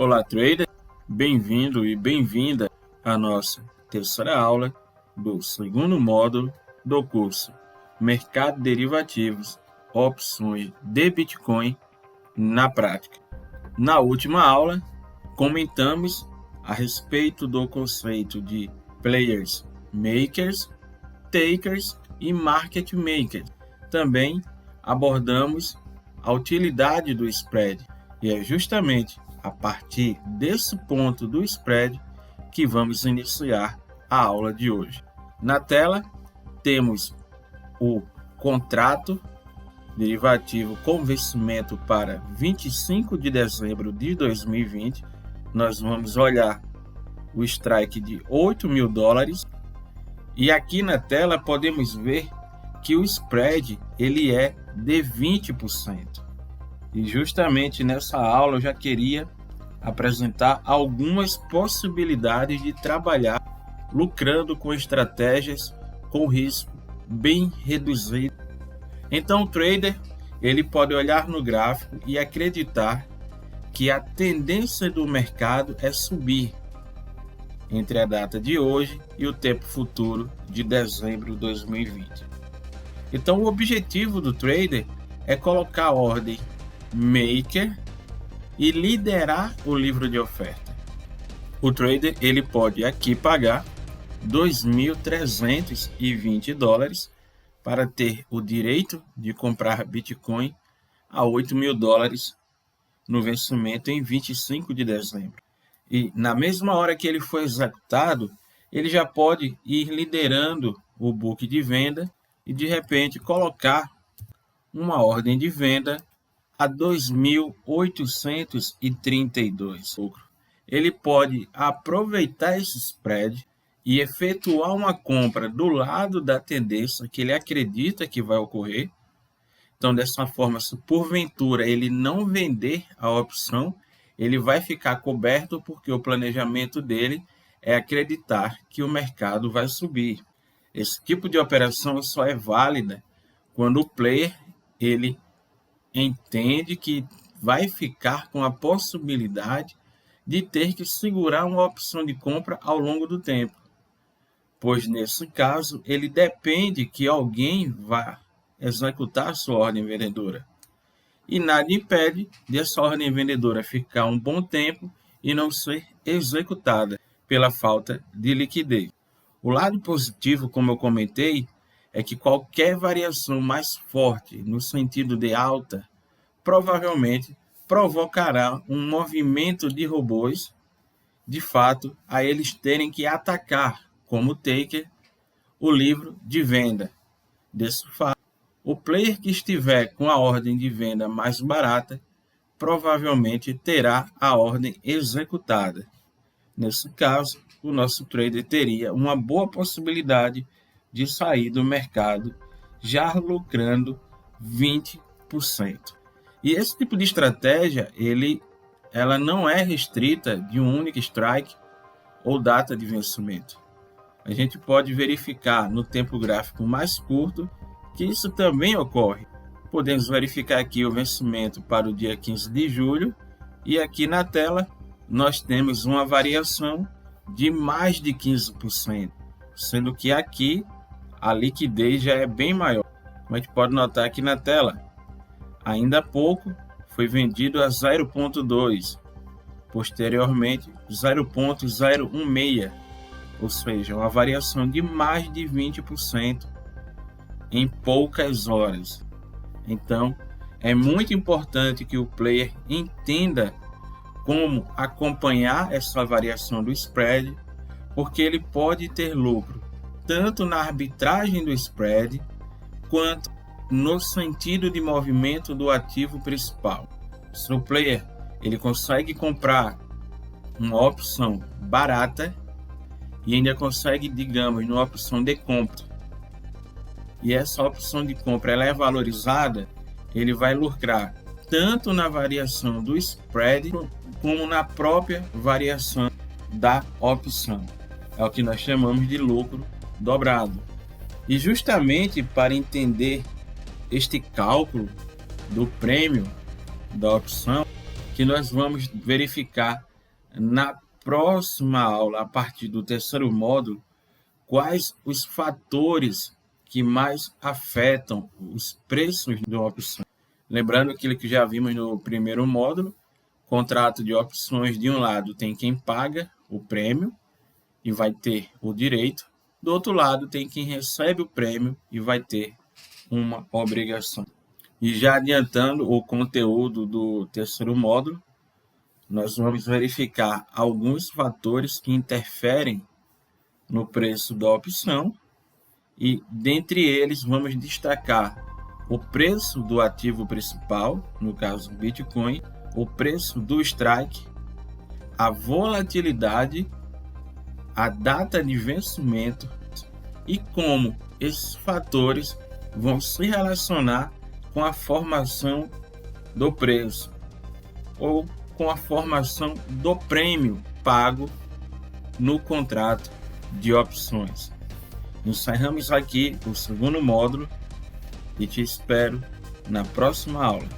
Olá, trader! Bem-vindo e bem-vinda à nossa terceira aula do segundo módulo do curso Mercado de Derivativos, Opções de Bitcoin na Prática. Na última aula, comentamos a respeito do conceito de Players Makers, Takers e Market Makers. Também abordamos a utilidade do spread, e é justamente a partir desse ponto do spread que vamos iniciar a aula de hoje. Na tela temos o contrato derivativo com vencimento para 25 de dezembro de 2020. Nós vamos olhar o strike de $8.000 e aqui na tela podemos ver que o spread ele é de 20%. E justamente nessa aula eu já queria apresentar algumas possibilidades de trabalhar lucrando com estratégias com risco bem reduzido. Então o trader ele pode olhar no gráfico e acreditar que a tendência do mercado é subir entre a data de hoje e o tempo futuro de dezembro de 2020. Então o objetivo do trader é colocar a ordem maker e liderar o livro de oferta. O trader ele pode aqui pagar $2.320 para ter o direito de comprar Bitcoin a $8.000 no vencimento em 25 de dezembro. E na mesma hora que ele foi executado, ele já pode ir liderando o book de venda e de repente colocar uma ordem de venda a 2.832. Ele pode aproveitar esse spread e efetuar uma compra do lado da tendência que ele acredita que vai ocorrer. Então, dessa forma, se porventura ele não vender a opção, ele vai ficar coberto porque o planejamento dele é acreditar que o mercado vai subir. Esse tipo de operação só é válida quando o player ele entende que vai ficar com a possibilidade de ter que segurar uma opção de compra ao longo do tempo, pois nesse caso ele depende que alguém vá executar sua ordem vendedora. E nada impede dessa ordem vendedora ficar um bom tempo e não ser executada pela falta de liquidez. O lado positivo, como eu comentei, é que qualquer variação mais forte no sentido de alta provavelmente provocará um movimento de robôs, de fato, a eles terem que atacar, como taker, o livro de venda. Desse fato, o player que estiver com a ordem de venda mais barata provavelmente terá a ordem executada. Nesse caso, o nosso trader teria uma boa possibilidade de sair do mercado já lucrando 20%. E esse tipo de estratégia, ela não é restrita de um único strike ou data de vencimento. A gente pode verificar no tempo gráfico mais curto que isso também ocorre. Podemos verificar aqui o vencimento para o dia 15 de julho e aqui na tela nós temos uma variação de mais de 15%, sendo que aqui a liquidez já é bem maior. Como a gente pode notar aqui na tela, ainda há pouco foi vendido a 0,2, posteriormente 0,016, ou seja, uma variação de mais de 20% em poucas horas. Então, é muito importante que o player entenda como acompanhar essa variação do spread, porque ele pode ter lucro tanto na arbitragem do spread, quanto no sentido de movimento do ativo principal. Se o player ele consegue comprar uma opção barata e ainda consegue, digamos, numa opção de compra, e essa opção de compra ela é valorizada, ele vai lucrar tanto na variação do spread como na própria variação da opção. É o que nós chamamos de lucro dobrado. E justamente para entender este cálculo do prêmio da opção, que nós vamos verificar na próxima aula, a partir do terceiro módulo, quais os fatores que mais afetam os preços de opções. Lembrando aquilo que já vimos no primeiro módulo, contrato de opções, de um lado tem quem paga o prêmio e vai ter o direito, do outro lado tem quem recebe o prêmio e vai ter uma obrigação. E já adiantando o conteúdo do terceiro módulo, nós vamos verificar alguns fatores que interferem no preço da opção e, dentre eles, vamos destacar o preço do ativo principal, no caso Bitcoin, o preço do strike, a volatilidade, a data de vencimento e como esses fatores vão se relacionar com a formação do preço ou com a formação do prêmio pago no contrato de opções. Encerramos aqui o segundo módulo e te espero na próxima aula.